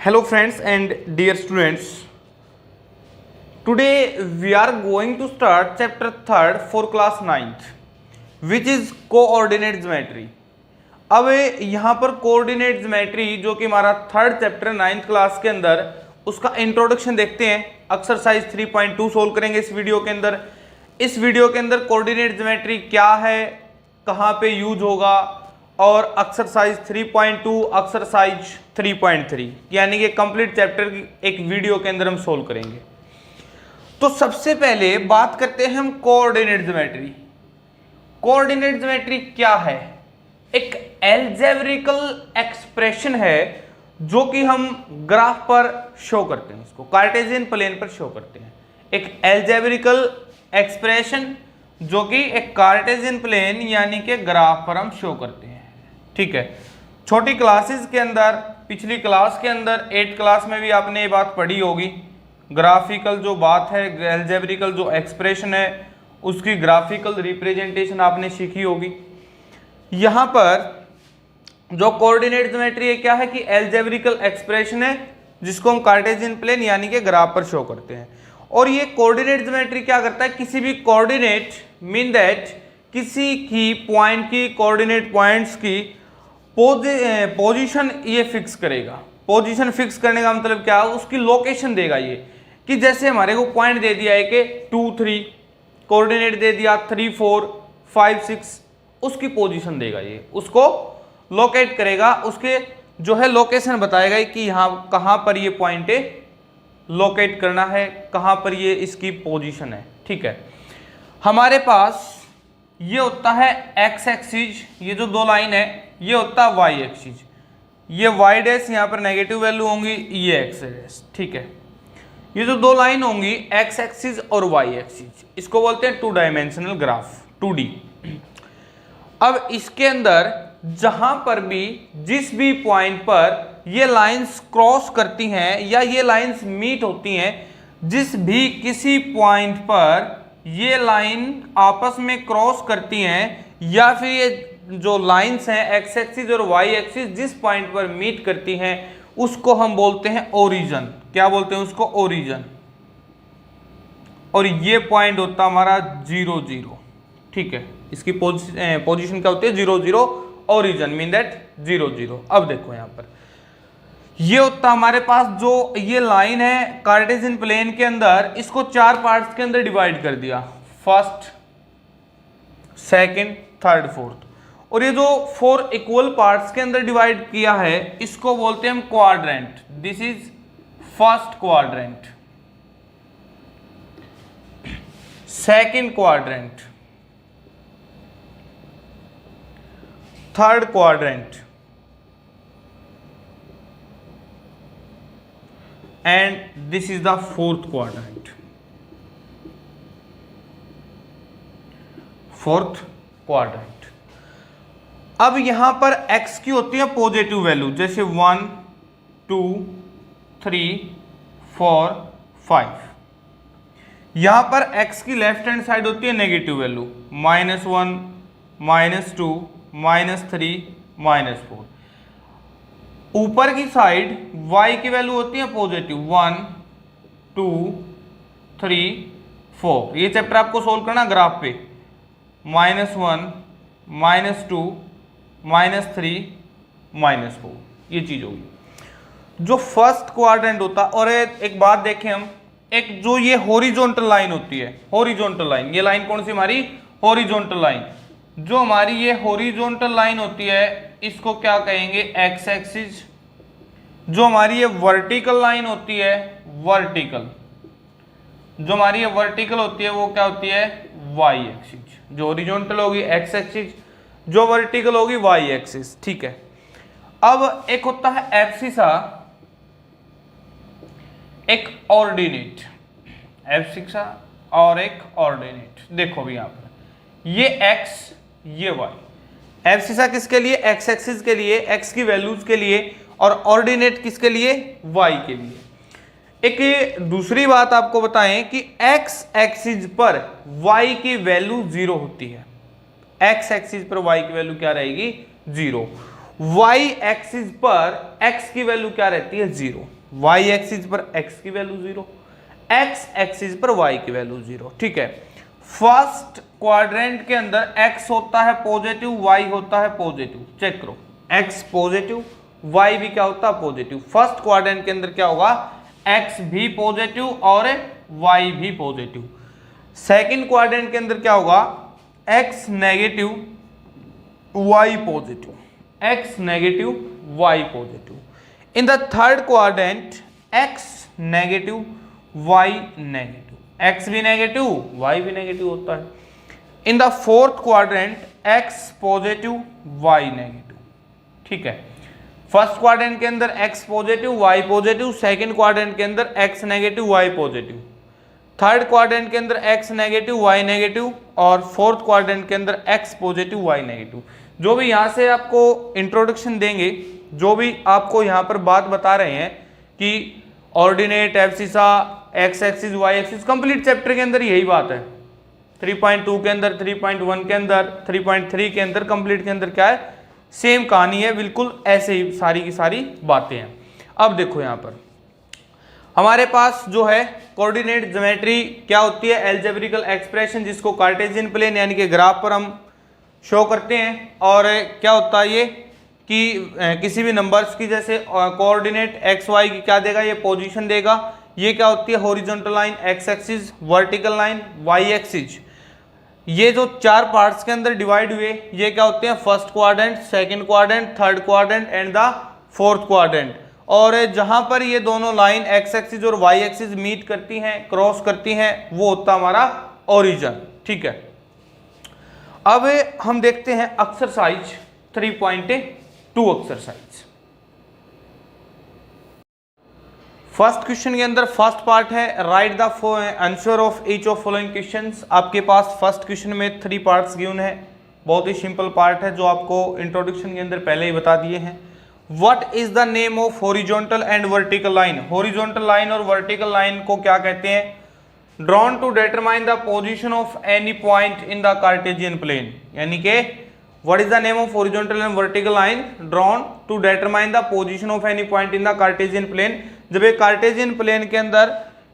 Hello friends and dear students. Today we are going to start chapter 3rd for class 9th which is coordinate geometry. अब यहाँ पर coordinate geometry जो कि हमारा third chapter 9th class के अंदर उसका इंट्रोडक्शन देखते हैं. एक्सरसाइज 3.2 सोल्व करेंगे इस वीडियो के अंदर. इस वीडियो के अंदर कोऑर्डिनेट ज्योमेट्री क्या है, कहाँ पे यूज होगा और एक्सरसाइज 3.2 एक्सरसाइज 3.3 यानी कि कंप्लीट चैप्टर की एक वीडियो के अंदर हम सोल्व करेंगे. तो सबसे पहले बात करते हैं हम कोऑर्डिनेट ज्योमेट्री. कोऑर्डिनेट ज्योमेट्री क्या है? एक अलजेब्रिकल एक्सप्रेशन है जो कि हम ग्राफ पर शो करते हैं, इसको कार्टेशियन प्लेन पर शो करते हैं. एक अलजेब्रिकल एक्सप्रेशन जो कि एक कार्टेशियन प्लेन यानी कि ग्राफ पर हम शो करते हैं. ठीक है. छोटी क्लासेस के अंदर, पिछली क्लास के अंदर 8th क्लास में भी आपने ये बात पढ़ी होगी. ग्राफिकल जो बात है, अलजेब्रिकल जो एक्सप्रेशन है उसकी ग्राफिकल रिप्रेजेंटेशन आपने सीखी होगी. यहाँ पर जो कोऑर्डिनेट ज्योमेट्री है क्या है कि अलजेब्रिकल एक्सप्रेशन है जिसको हम कार्टेशियन प्लेन यानी कि ग्राफ पर शो करते हैं. और ये कोऑर्डिनेट ज्योमेट्री क्या करता है, किसी भी कोऑर्डिनेट मीन दैट किसी की पॉइंट की कोऑर्डिनेट पॉइंट्स की पोजीशन ये फिक्स करेगा. पोजीशन फिक्स करने का मतलब क्या है, उसकी लोकेशन देगा. ये कि जैसे हमारे को पॉइंट दे दिया है कि 2 3, कोऑर्डिनेट दे दिया 3 4 5 6, उसकी पोजीशन देगा. ये उसको लोकेट करेगा, उसके जो है लोकेशन बताएगा कि यहाँ कहाँ पर ये पॉइंट है, लोकेट करना है, कहाँ पर ये इसकी पोजीशन है. ठीक है. हमारे पास ये होता है एक्स एक्सिस, ये जो दो लाइन है ये होता है वाई एक्सिस. ये वाई डैश यहाँ पर नेगेटिव वैल्यू होंगी, ये एक्स डैश. ठीक है. ये जो दो लाइन होंगी एक्स एक्सिस और वाई एक्सिस, इसको बोलते हैं 2 डायमेंशनल ग्राफ, 2D. अब इसके अंदर जहां पर भी जिस भी पॉइंट पर ये लाइंस क्रॉस करती हैं या ये लाइंस मीट होती हैं, जिस भी किसी पॉइंट पर ये लाइन आपस में क्रॉस करती हैं या फिर ये जो लाइंस हैं एक्स एक्सिस और वाई एक्सिस जिस पॉइंट पर मीट करती हैं उसको हम बोलते हैं ओरिजिन. क्या बोलते हैं उसको? ओरिजिन. और ये पॉइंट होता हमारा 0 0. ठीक है. इसकी पोजीशन क्या होती है? 0 0. Origin mean that 0 0. अब देखो यहाँ पर ये होता हमारे पास जो ये लाइन है कार्टेशियन प्लेन के अंदर, इसको 4 पार्ट्स के अंदर डिवाइड कर दिया, फर्स्ट सेकंड थर्ड फोर्थ. और ये जो 4 इक्वल पार्ट्स के अंदर डिवाइड किया है इसको बोलते हैं हम quadrant. This is first quadrant, second quadrant, third quadrant and this is the fourth quadrant. Fourth quadrant. अब यहां पर x की होती है पॉजिटिव वैल्यू, जैसे 1 2 3 4 5. यहां पर x की लेफ्ट हैंड साइड होती है नेगेटिव वैल्यू, -1 -2 -3 -4. ऊपर की साइड y की वैल्यू होती है पॉजिटिव, 1 2 3 4. ये चैप्टर आपको सोल्व करना ग्राफ पे, -1 -2 -3 -4. ये चीज होगी जो फर्स्ट क्वाड्रेंट होता. और एक बात देखें हम, एक जो ये हॉरिजॉन्टल लाइन होती है, हॉरिजॉन्टल लाइन, ये लाइन कौन सी हमारी? Horizontal line. जो हमारी ये हॉरिजॉन्टल लाइन होती है इसको क्या कहेंगे? X axis. जो हमारी ये वर्टिकल लाइन होती है, वर्टिकल, जो हमारी ये वर्टिकल होती है वो क्या होती है? Y axis. जो हॉरिजॉन्टल होगी एक्स एक्सिस, जो वर्टिकल होगी वाई एक्सिस. ठीक है. अब एक होता है एब्सिसा, एक ऑर्डिनेट. एब्सिसा और एक ऑर्डिनेट. देखो भी यहां पर ये एक्स ये वाई. एब्सिसा किसके लिए? एक्स एक्सिस के लिए, एक्स की वैल्यूज के लिए. और ऑर्डिनेट किसके लिए? वाई के लिए. एक दूसरी बात आपको बताएं कि एक्स एक्सिस पर वाई की वैल्यू 0 होती है. एक्स एक्सिस पर वाई की वैल्यू क्या रहेगी? 0. वाई एक्सिस पर एक्स की वैल्यू क्या रहती है 0, वाई एक्सिस पर एक्स की वैल्यू 0, एक्स एक्सिस पर वाई की वैल्यू 0। ठीक है, फर्स्ट क्वाड्रेंट के अंदर एक्स होता है पॉजिटिव, वाई होता है पॉजिटिव, चेक करो, एक्स पॉजिटिव, वाई भी क्या होता है पॉजिटिव। फर्स्ट क्वाड्रेंट के अंदर क्या होगा, एक्स भी पॉजिटिव और वाई भी पॉजिटिव। सेकंड क्वाड्रेंट के अंदर क्या होगा, X negative, Y positive, X negative, Y positive. In the third quadrant X negative, Y negative, X भी नेगेटिव, वाई भी नेगेटिव होता है। इन द फोर्थ क्वाड्रेंट एक्स पॉजिटिव, वाई नेगेटिव। ठीक है, फर्स्ट क्वाड्रेंट के अंदर X positive, Y positive, second quadrant के अंदर X negative, Y positive, third quadrant के अंदर एक्स नेगेटिव, वाई नेगेटिव, और फोर्थ क्वाड्रेंट के अंदर एक्स पॉजिटिव, वाई नेगेटिव। जो भी यहां से आपको इंट्रोडक्शन देंगे, जो भी आपको यहां पर बात बता रहे हैं कि ordinate, abscissa, X axis, Y axis, complete chapter के अंदर यही बात है। 3.2 के अंदर, 3.1 के अंदर, 3.3 के अंदर, कंप्लीट के अंदर क्या है, सेम कहानी है, बिल्कुल ऐसे ही सारी की सारी बातें हैं। अब देखो यहां पर हमारे पास जो है कोऑर्डिनेट ज्योमेट्री क्या होती है, एल्जेब्रिकल एक्सप्रेशन, जिसको कार्टेशियन प्लेन यानी कि ग्राफ पर हम शो करते हैं। और क्या होता है ये कि किसी भी नंबर्स की जैसे कोऑर्डिनेट एक्स वाई की क्या देगा, ये पोजीशन देगा। ये क्या होती है, horizontal line X axis, vertical line Y axis. ये जो चार पार्ट्स के अंदर डिवाइड हुए, ये क्या होते हैं, first quadrant, second quadrant, third quadrant and the फोर्थ क्वाड्रेंट। और जहां पर ये दोनों लाइन एक्स एक्सिस और वाई एक्सिस मीट करती हैं, क्रॉस करती हैं, वो होता हमारा ओरिजिन। ठीक है, अब हम देखते हैं एक्सरसाइज 3.2 एक्सरसाइज। फर्स्ट क्वेश्चन के अंदर फर्स्ट पार्ट है, right the answer of each of following questions. आपके पास फर्स्ट क्वेश्चन में 3 पार्ट्स गिवन है, बहुत ही सिंपल पार्ट है जो आपको इंट्रोडक्शन के अंदर पहले ही बता दिए हैं। What is the name of horizontal and vertical line, horizontal line और वर्टिकल लाइन को क्या कहते हैं, drawn to determine the position of any point in the Cartesian plane. यानी कि what is the name of horizontal and vertical line, drawn to determine the position of any point in the Cartesian plane. जब एक Cartesian plane के अंदर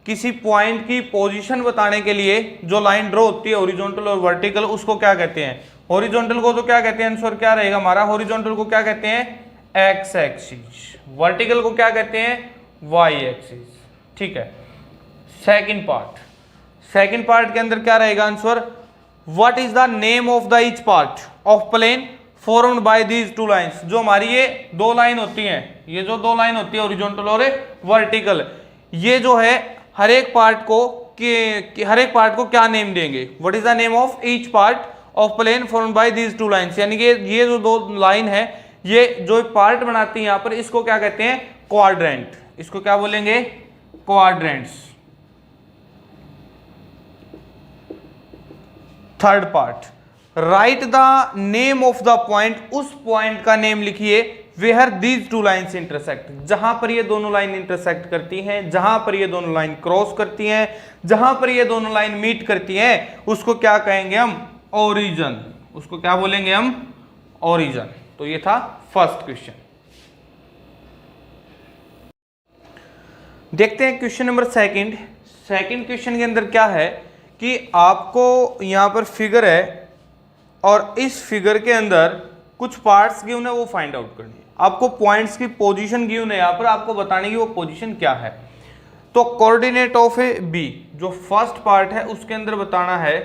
किसी point की position बताने के लिए जो लाइन ड्रॉ होती है हॉरिजॉन्टल और वर्टिकल, उसको क्या कहते हैं, हॉरिजॉन्टल को तो क्या कहते हैं, आंसर क्या रहेगा हमारा, हॉरिजॉन्टल को क्या कहते हैं, एक्स एक्सिस, वर्टिकल को क्या कहते हैं, वाई एक्सिस। ठीक है, सेकंड पार्ट के अंदर क्या रहेगा answer, what is the name of the each part of plane formed by these two lines. जो हमारी ये दो लाइन होती हैं, ये जो दो लाइन होती है हॉरिजॉन्टल और वर्टिकल, ये जो है हर एक पार्ट को क्या नेम देंगे, what is the name of each part of plane formed by these two lines. यानी कि ये जो दो लाइन है, ये जो पार्ट बनाती है यहाँ पर, इसको क्या कहते हैं, क्वाड्रेंट। इसको क्या बोलेंगे, quadrants. Third part, write the name of the point, उस पॉइंट का नेम लिखिए where these two lines intersect, जहां पर ये दोनों लाइन इंटरसेक्ट करती हैं, जहां पर ये दोनों लाइन क्रॉस करती हैं, जहां पर ये दोनों लाइन मीट करती हैं, उसको क्या कहेंगे हम, ओरिजिन। उसको क्या बोलेंगे हम, ओरिजिन। तो ये था फर्स्ट क्वेश्चन। देखते हैं क्वेश्चन नंबर सेकंड क्वेश्चन के अंदर क्या है कि आपको यहां पर फिगर है और इस फिगर के अंदर कुछ पार्ट्स गिवन है, वो फाइंड आउट करनी है। आपको पॉइंट्स की पोजीशन गिवन है, यहां पर आपको बताने की वो पोजीशन क्या है। तो कोऑर्डिनेट ऑफ ए बी, जो फर्स्ट पार्ट है उसके अंदर बताना है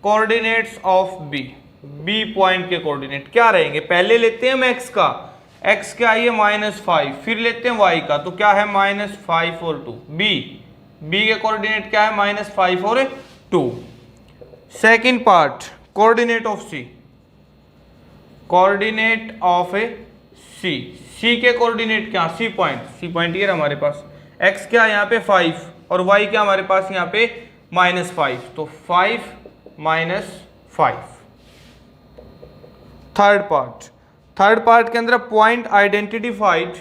coordinates of B, B point के कोऑर्डिनेट क्या रहेंगे। पहले लेते हैं हम एक्स का, एक्स क्या है -5, फिर लेते हैं वाई का, तो क्या है -5 और 2। बी के कोऑर्डिनेट क्या है -5 और 2। Second part, coordinate of C, coordinate of A C के कोऑर्डिनेट क्या, सी पॉइंट ये हमारे पास, एक्स क्या यहाँ पे 5 और वाई क्या हमारे पास यहाँ पे -5, तो 5 -5। थर्ड पार्ट के अंदर पॉइंट आइडेंटिफाइड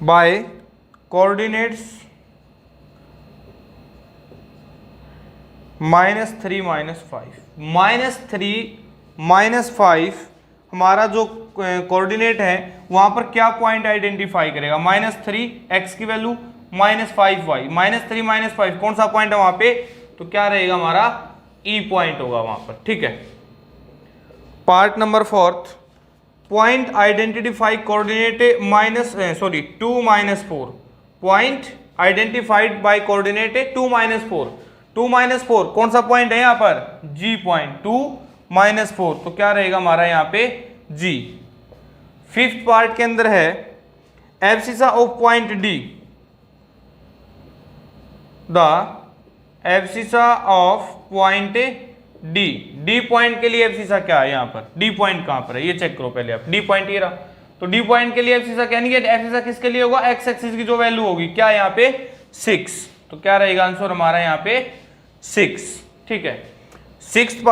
बाय कोऑर्डिनेट्स -3 -5 हमारा जो कोऑर्डिनेट है वहां पर क्या पॉइंट आइडेंटिफाई करेगा, -3 x की वैल्यू, -5 y, -3 -5 कौन सा पॉइंट है वहां पे, तो क्या रहेगा हमारा ई पॉइंट होगा वहां पर, ठीक है। Part number 4, point identify coordinate -2 -4, point identified by coordinate 2 -4, 2 -4 कौन सा पॉइंट है यहां पर, जी पॉइंट, 2 -4 तो क्या रहेगा हमारा यहाँ पे जी। 5th पार्ट के अंदर है abscissa of point D, the abscissa of point D, D point के लिए एब्सिसा क्या है यहाँ पर, डी पॉइंट कहां पर है ये चेक करो पहले आप, डी पॉइंट ये रहा, तो डी पॉइंट के लिए एब्सिसा क्या नहीं है, एब्सिसा किसके लिए होगा, एक्स एक्सिस की जो वैल्यू होगी क्या यहाँ पे 6, तो क्या रहेगा आंसर हमारा यहाँ पे 6, ठीक है। 6th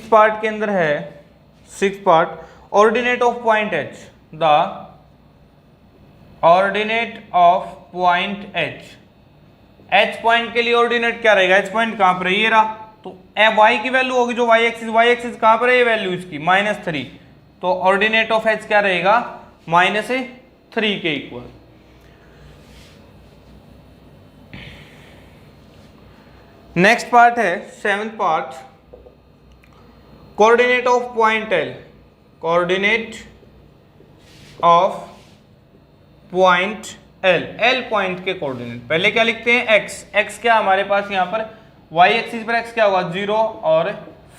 पार्ट के अंदर है 6th part, ordinate of point H, the ordinate of point H, H point के लिए ऑर्डिनेट क्या रहेगा, एच पॉइंट कहां पर है ये रहा, तो वाई की वैल्यू होगी जो वाई एक्सिस कहां पर है ये वैल्यू इसकी -3, तो ऑर्डिनेट ऑफ एच क्या रहेगा -3 के इक्वल। नेक्स्ट पार्ट है 7th part, coordinate of point L, coordinate of point L, L point के कोऑर्डिनेट पहले क्या लिखते हैं एक्स, एक्स क्या हमारे पास यहाँ पर वाई एक्सिस पर एक्स क्या होगा 0 और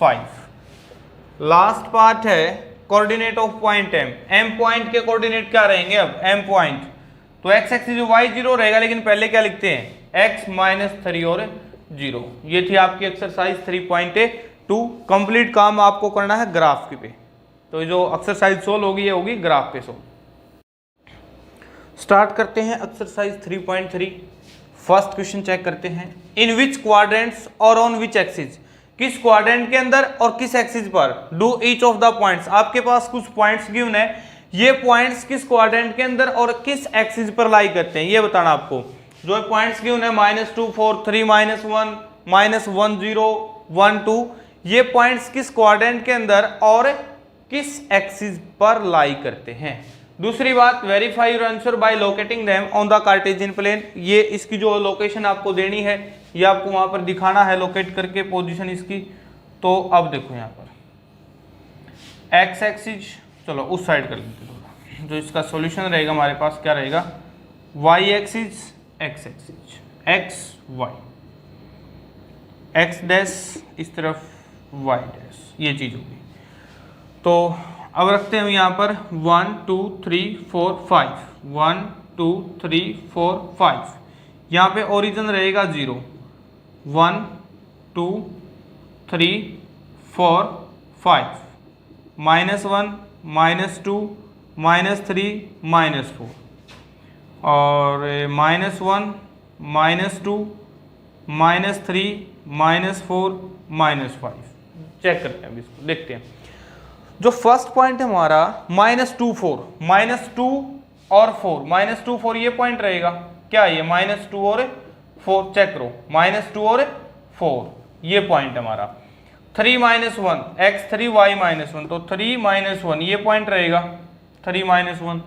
5। लास्ट पार्ट है coordinate of point M, M point के कोऑर्डिनेट क्या रहेंगे अब, एम पॉइंट तो एक्स एक्सिस वाई 0 रहेगा, लेकिन पहले क्या लिखते हैं x -3 और 0। ये थी आपकी एक्सरसाइज 3.2, कंप्लीट काम आपको करना है ग्राफ के पे, तो जो एक्सरसाइज सोल्व होगी ये होगी ग्राफ पे सोल्व। स्टार्ट करते हैं एक्सरसाइज 3.3। फर्स्ट क्वेश्चन चेक करते हैं, इन विच क्वाड्रेंट्स और ऑन विच एक्सिस, किस क्वाड्रेंट के अंदर और किस एक्सिस पर do each of the points, आपके पास कुछ पॉइंट्स गिवन है, ये पॉइंट्स किस क्वाड्रेंट के अंदर और किस एक्सिस पर लाई करते हैं ये बताना आपको। जो पॉइंट्स गिवन है -2 4 3 -1 -1 0 1 2, ये पॉइंट्स किस क्वाड्रेंट के अंदर और किस एक्सिस पर लाई करते हैं। दूसरी बात, verify your answer by locating them on the Cartesian plane, ये इसकी जो लोकेशन आपको देनी है ये आपको वहां पर दिखाना है लोकेट करके पोजीशन इसकी। तो अब देखो यहाँ पर एक्स एक्सिस, चलो उस साइड कर लेते हैं, जो इसका सॉल्यूशन रहेगा हमारे पास क्या रहेगा, Y axis X axis X Y, X dash इस तरफ वाई डैश, ये चीज होगी। तो अब रखते हैं हम यहाँ पर 1 2 3 4 5, 1 2 3 4 5, यहाँ पे ओरिजिन रहेगा 0, 1 2 3 4 5, -1 -2 -3 -4 और -1 -2 -3 -4 -5। चेक करते हैं अभी इसको, देखते हैं। जो फर्स्ट पॉइंट है हमारा -2 4, -2 और 4, -2 4 ये पॉइंट रहेगा, क्या ये -2 और 4, चेक करो -2 और 4 ये पॉइंट हमारा। 3 -1 x3 y -1, तो 3 -1 ये पॉइंट रहेगा 3 -1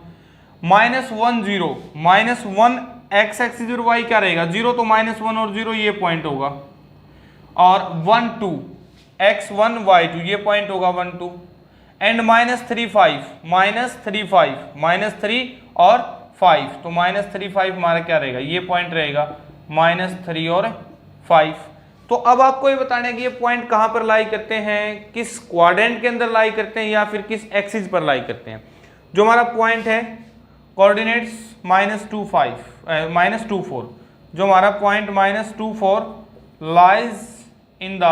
-1 0 -1 x एक्सिस और y क्या रहेगा 0, तो -1 और 0 ये पॉइंट होगा, और 1 2 x1 y2 ये पॉइंट होगा 1 2, एंड -3 5 -3 5 -3 और 5, तो -3 5 हमारा क्या रहेगा ये पॉइंट रहेगा -3 और 5। तो अब आपको ये बताना है कि ये पॉइंट कहाँ पर लाई करते हैं, किस क्वाड्रेंट के अंदर लाई करते हैं या फिर किस एक्सिस पर लाई करते हैं। जो हमारा पॉइंट है कोऑर्डिनेट्स -2 4, जो हमारा point -2 4 lies in the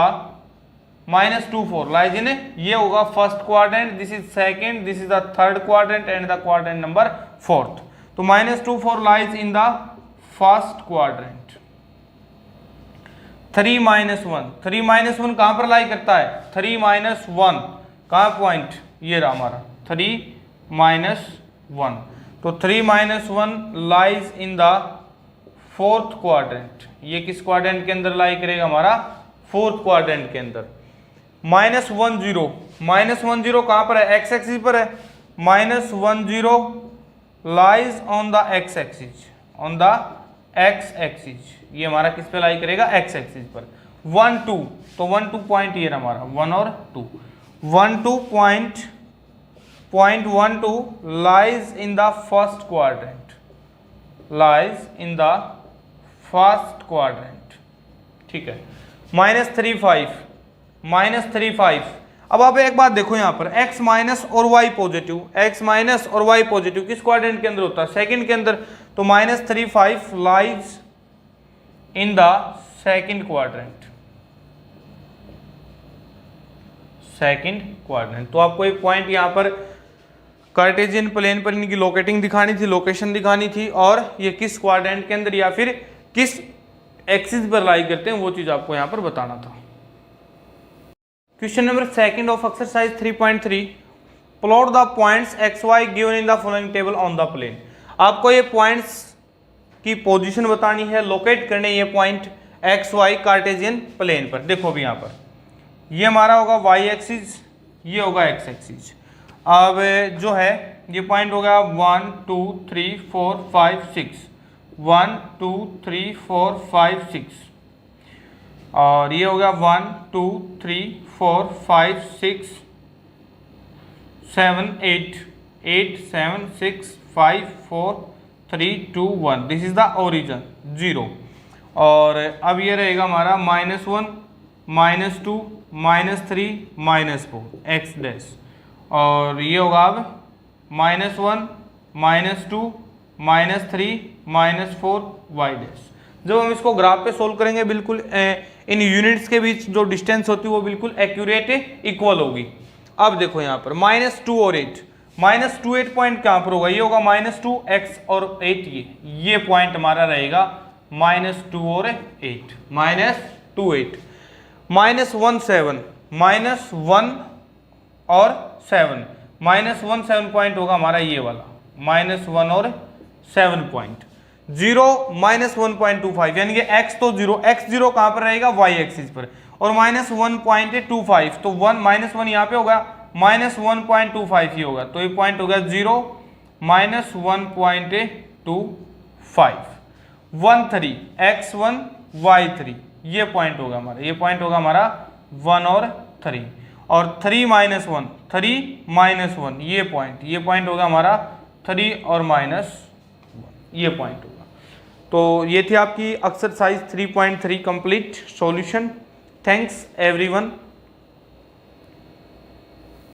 -2 4 lies in, ये होगा first quadrant, this is second, this is the third quadrant and the quadrant number 4th। तो -2 4 lies in the first quadrant. 3 -1 कहां पर लाई करता है, 3 -1 कहां पॉइंट, ये रहा हमारा 3 -1, तो 3 -1 लाइज इन द फोर्थ क्वाड्रेंट, ये किस क्वाड्रेंट के अंदर लाई करेगा हमारा, फोर्थ क्वाड्रेंट के अंदर। -10, -10 कहां पर है, एक्स एक्सिस पर है, -10 lies on the x axis, on the x axis, ये हमारा किस पे लाई करेगा, एक्स एक्सिस पर। 1 2, तो 1 2 पॉइंट ये हमारा 1 और 2, 1 2 point 0.12 lies in the first quadrant, lies in the first quadrant, ठीक है। -35, अब आप एक बात देखो यहाँ पर x माइनस और y पॉजिटिव, x माइनस और y पॉजिटिव किस क्वाड्रेंट के अंदर होता है, सेकंड के अंदर, तो -35 lies in the second quadrant, second quadrant. तो आपको एक पॉइंट यहाँ पर कार्टेशियन प्लेन पर इनकी लोकेटिंग दिखानी थी, लोकेशन दिखानी थी, और ये किस क्वाड्रेंट के अंदर या फिर किस एक्सिस पर लाई करते हैं वो चीज आपको यहाँ पर बताना था। Question number second of exercise 3.3, plot the points X Y given in the following table on the plane. आपको ये पॉइंट्स की पोजीशन बतानी है, लोकेट करने ये point X Y Cartesian plane पर। देखो अभी यहाँ पर ये हमारा होगा वाई एक्सिस, ये होगा एक्स एक्सिस। अब जो है ये पॉइंट हो गया 1 2 3 4 5 6, 1 2 3 4 5 6, और ये हो गया 1 2 3 4 5 6 7 8, 8 7 6 5 4 3 2 1, दिस इज द ओरिजिन 0। और अब ये रहेगा हमारा -1 -2 -3 -4 एक्स डैश, और ये होगा अब -1 -2 -3 -4 वाई डैश। जब हम इसको ग्राफ पे सोल्व करेंगे बिल्कुल इन यूनिट्स के बीच जो डिस्टेंस होती है वो बिल्कुल एक्यूरेट इक्वल होगी। अब देखो यहाँ पर -2 और 8, -2 8 पॉइंट कहाँ पर होगा, ये होगा -2 x और 8, ये पॉइंट हमारा रहेगा -2 और 8, -2 8, -1 7, -1 और 7, -1 7 पॉइंट होगा हमारा ये वाला, -1 और 7 पॉइंट, 0 -1.25, यानी कि x तो 0, x0 कहां पर रहेगा, y एक्सिस पर, और -1.25, तो 1 यहाँ पे होगा, -1.25 ये होगा, तो ये पॉइंट होगा 0 -1.25, 1 3 x1 y3, ये पॉइंट होगा हमारा, ये पॉइंट होगा हमारा 1 और 3, और 3 -1, 3 -1, ये पॉइंट होगा हमारा 3 और -1, ये पॉइंट होगा। तो ये थी आपकी exercise 3.3 complete solution. Thanks everyone.